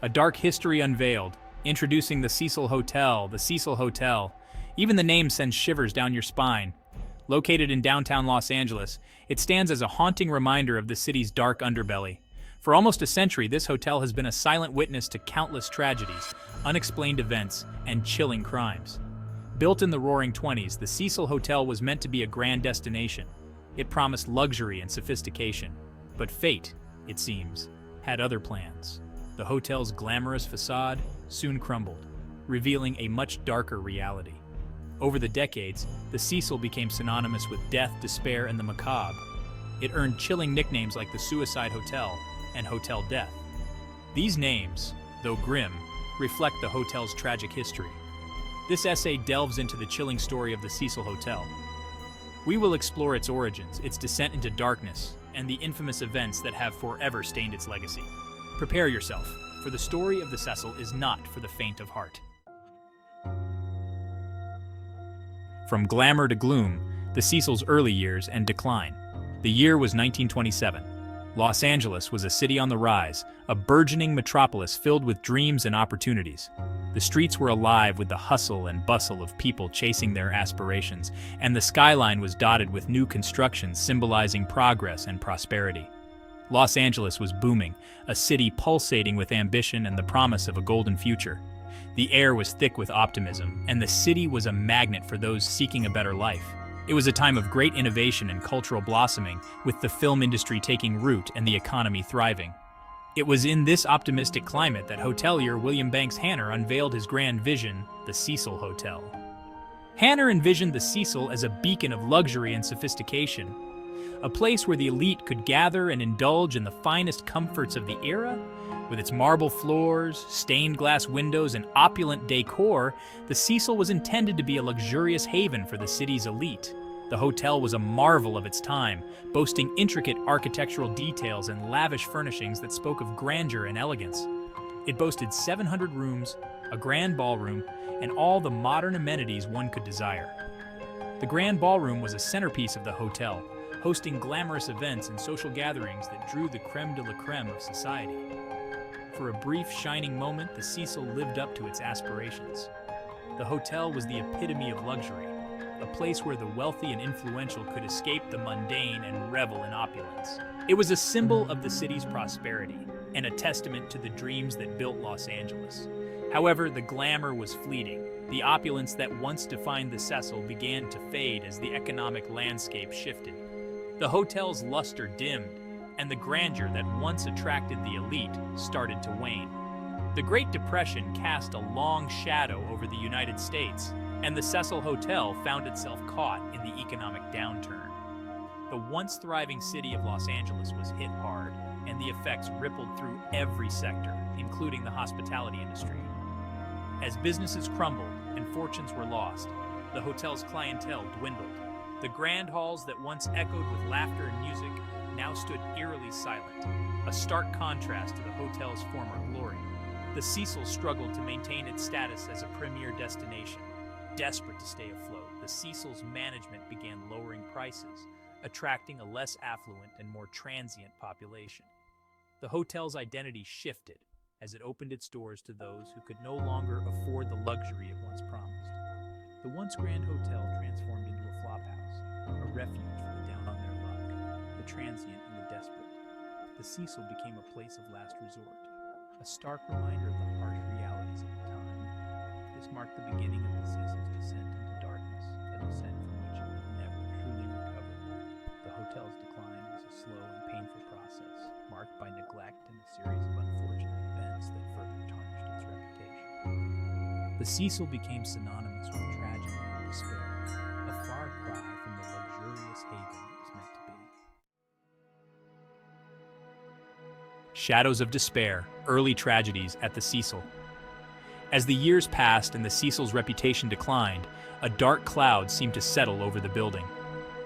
A dark history unveiled, introducing the Cecil Hotel, the Cecil Hotel. Even the name sends shivers down your spine. Located in downtown Los Angeles, it stands as a haunting reminder of the city's dark underbelly. For almost a century, this hotel has been a silent witness to countless tragedies, unexplained events, and chilling crimes. Built in the Roaring '20s, the Cecil Hotel was meant to be a grand destination. It promised luxury and sophistication. But fate, it seems, had other plans. The hotel's glamorous facade soon crumbled, revealing a much darker reality. Over the decades, the Cecil became synonymous with death, despair, and the macabre. It earned chilling nicknames like the Suicide Hotel and Hotel Death. These names, though grim, reflect the hotel's tragic history. This essay delves into the chilling story of the Cecil Hotel. We will explore its origins, its descent into darkness, and the infamous events that have forever stained its legacy. Prepare yourself, for the story of the Cecil is not for the faint of heart. From glamour to gloom, the Cecil's early years and decline. The year was 1927. Los Angeles was a city on the rise, a burgeoning metropolis filled with dreams and opportunities. The streets were alive with the hustle and bustle of people chasing their aspirations, and the skyline was dotted with new constructions symbolizing progress and prosperity. Los Angeles was booming, a city pulsating with ambition and the promise of a golden future. The air was thick with optimism, and the city was a magnet for those seeking a better life. It was a time of great innovation and cultural blossoming, with the film industry taking root and the economy thriving. It was in this optimistic climate that hotelier William Banks Hanner unveiled his grand vision, the Cecil Hotel. Hanner envisioned the Cecil as a beacon of luxury and sophistication, a place where the elite could gather and indulge in the finest comforts of the era. With its marble floors, stained glass windows, and opulent decor, the Cecil was intended to be a luxurious haven for the city's elite. The hotel was a marvel of its time, boasting intricate architectural details and lavish furnishings that spoke of grandeur and elegance. It boasted 700 rooms, a grand ballroom, and all the modern amenities one could desire. The grand ballroom was a centerpiece of the hotel, hosting glamorous events and social gatherings that drew the creme de la creme of society. For a brief, shining moment, the Cecil lived up to its aspirations. The hotel was the epitome of luxury, a place where the wealthy and influential could escape the mundane and revel in opulence. It was a symbol of the city's prosperity and a testament to the dreams that built Los Angeles. However, the glamour was fleeting. The opulence that once defined the Cecil began to fade as the economic landscape shifted. The hotel's luster dimmed, and the grandeur that once attracted the elite started to wane. The Great Depression cast a long shadow over the United States, and the Cecil Hotel found itself caught in the economic downturn. The once thriving city of Los Angeles was hit hard, and the effects rippled through every sector, including the hospitality industry. As businesses crumbled and fortunes were lost, the hotel's clientele dwindled. The grand halls that once echoed with laughter and music now stood eerily silent, a stark contrast to the hotel's former glory. The Cecil struggled to maintain its status as a premier destination. Desperate to stay afloat, the Cecil's management began lowering prices, attracting a less affluent and more transient population. The hotel's identity shifted as it opened its doors to those who could no longer afford the luxury it once promised. The once grand hotel transformed into a flophouse, a refuge for the down on their luck, the transient and the desperate. The Cecil became a place of last resort, a stark reminder of the harsh realities of the time. This marked the beginning of the Cecil's descent into darkness, a descent from which it would never truly recover. The hotel's decline was a slow and painful process, marked by neglect and a series of unfortunate events that further tarnished its reputation. The Cecil became synonymous with tragedy and despair, a far cry from the luxurious haven it was meant to be. Shadows of despair, early tragedies at the Cecil. As the years passed and the Cecil's reputation declined, a dark cloud seemed to settle over the building.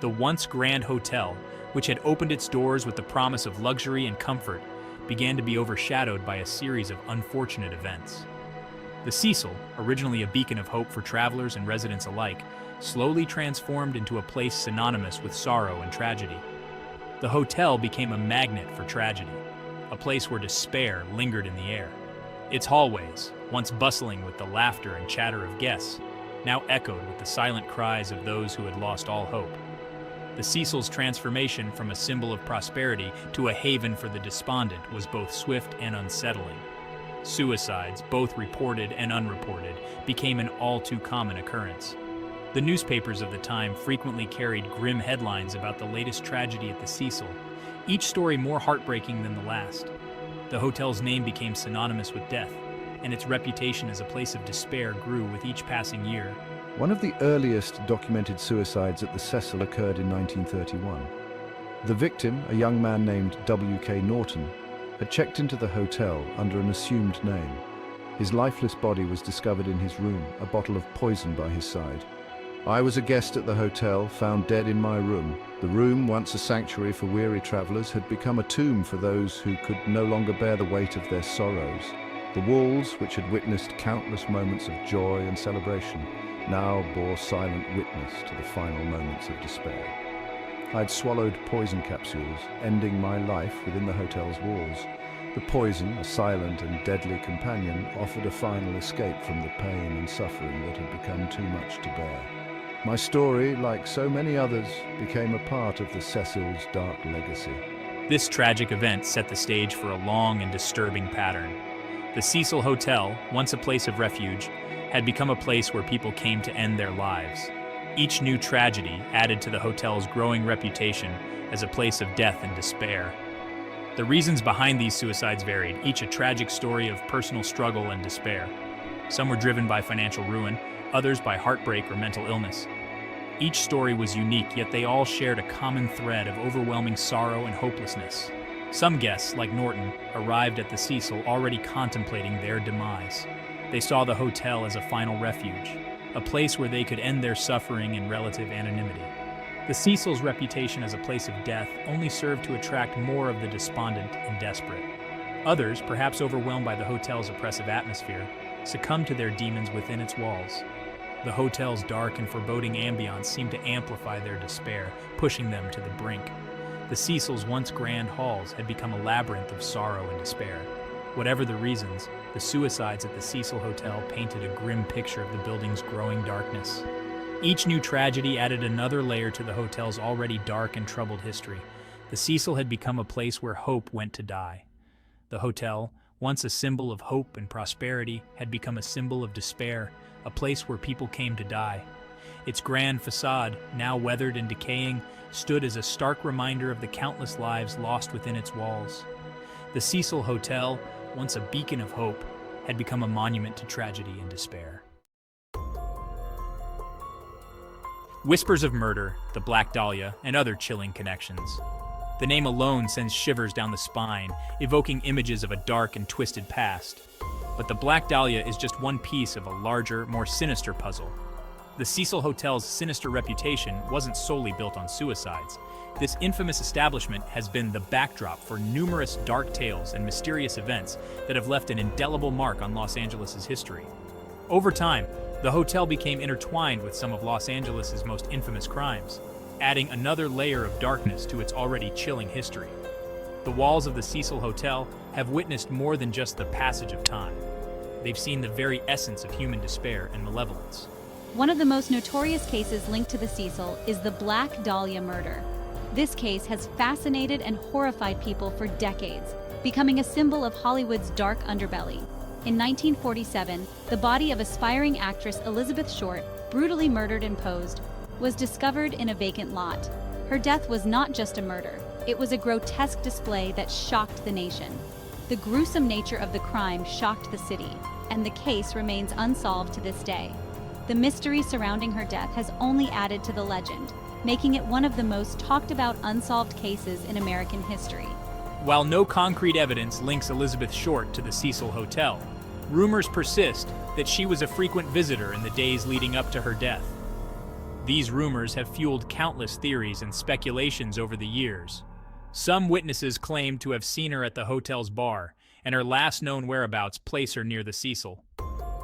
The once grand hotel, which had opened its doors with the promise of luxury and comfort, began to be overshadowed by a series of unfortunate events. The Cecil, originally a beacon of hope for travelers and residents alike, slowly transformed into a place synonymous with sorrow and tragedy. The hotel became a magnet for tragedy, a place where despair lingered in the air. Its hallways, once bustling with the laughter and chatter of guests, now echoed with the silent cries of those who had lost all hope. The Cecil's transformation from a symbol of prosperity to a haven for the despondent was both swift and unsettling. Suicides, both reported and unreported, became an all-too-common occurrence. The newspapers of the time frequently carried grim headlines about the latest tragedy at the Cecil, each story more heartbreaking than the last. The hotel's name became synonymous with death, and its reputation as a place of despair grew with each passing year. One of the earliest documented suicides at the Cecil occurred in 1931. The victim, a young man named W.K. Norton, had checked into the hotel under an assumed name. His lifeless body was discovered in his room, a bottle of poison by his side. I was a guest at the hotel, found dead in my room. The room, once a sanctuary for weary travelers, had become a tomb for those who could no longer bear the weight of their sorrows. The walls, which had witnessed countless moments of joy and celebration, now bore silent witness to the final moments of despair. I had swallowed poison capsules, ending my life within the hotel's walls. The poison, a silent and deadly companion, offered a final escape from the pain and suffering that had become too much to bear. My story, like so many others, became a part of the Cecil's dark legacy. This tragic event set the stage for a long and disturbing pattern. The Cecil Hotel, once a place of refuge, had become a place where people came to end their lives. Each new tragedy added to the hotel's growing reputation as a place of death and despair. The reasons behind these suicides varied, each a tragic story of personal struggle and despair. Some were driven by financial ruin, others by heartbreak or mental illness. Each story was unique, yet they all shared a common thread of overwhelming sorrow and hopelessness. Some guests, like Norton, arrived at the Cecil already contemplating their demise. They saw the hotel as a final refuge, a place where they could end their suffering in relative anonymity. The Cecil's reputation as a place of death only served to attract more of the despondent and desperate. Others, perhaps overwhelmed by the hotel's oppressive atmosphere, succumbed to their demons within its walls. The hotel's dark and foreboding ambiance seemed to amplify their despair, pushing them to the brink. The Cecil's once grand halls had become a labyrinth of sorrow and despair. Whatever the reasons, the suicides at the Cecil Hotel painted a grim picture of the building's growing darkness. Each new tragedy added another layer to the hotel's already dark and troubled history. The Cecil had become a place where hope went to die. The hotel, once a symbol of hope and prosperity, had become a symbol of despair, a place where people came to die. Its grand facade, now weathered and decaying, stood as a stark reminder of the countless lives lost within its walls. The Cecil Hotel, once a beacon of hope, had become a monument to tragedy and despair. Whispers of murder, the Black Dahlia, and other chilling connections. The name alone sends shivers down the spine, evoking images of a dark and twisted past. But the Black Dahlia is just one piece of a larger, more sinister puzzle. The Cecil Hotel's sinister reputation wasn't solely built on suicides. This infamous establishment has been the backdrop for numerous dark tales and mysterious events that have left an indelible mark on Los Angeles' history. Over time, the hotel became intertwined with some of Los Angeles' most infamous crimes, adding another layer of darkness to its already chilling history. The walls of the Cecil Hotel have witnessed more than just the passage of time. They've seen the very essence of human despair and malevolence. One of the most notorious cases linked to the Cecil is the Black Dahlia murder. This case has fascinated and horrified people for decades, becoming a symbol of Hollywood's dark underbelly. In 1947, the body of aspiring actress Elizabeth Short, brutally murdered and posed, was discovered in a vacant lot. Her death was not just a murder, it was a grotesque display that shocked the nation. The gruesome nature of the crime shocked the city, and the case remains unsolved to this day. The mystery surrounding her death has only added to the legend, making it one of the most talked about unsolved cases in American history. While no concrete evidence links Elizabeth Short to the Cecil Hotel, rumors persist that she was a frequent visitor in the days leading up to her death. These rumors have fueled countless theories and speculations over the years. Some witnesses claim to have seen her at the hotel's bar, and her last known whereabouts place her near the Cecil.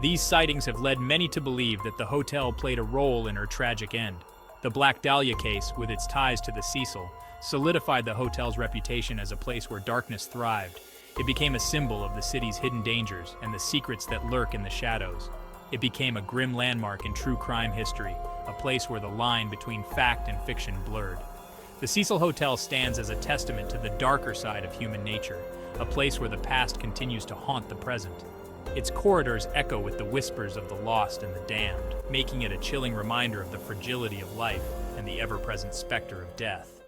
These sightings have led many to believe that the hotel played a role in her tragic end. The Black Dahlia case, with its ties to the Cecil, solidified the hotel's reputation as a place where darkness thrived, It became a symbol of the city's hidden dangers and the secrets that lurk in the shadows. It became a grim landmark in true crime history, a place where the line between fact and fiction blurred. The Cecil Hotel stands as a testament to the darker side of human nature, a place where the past continues to haunt the present. Its corridors echo with the whispers of the lost and the damned, making it a chilling reminder of the fragility of life and the ever-present specter of death.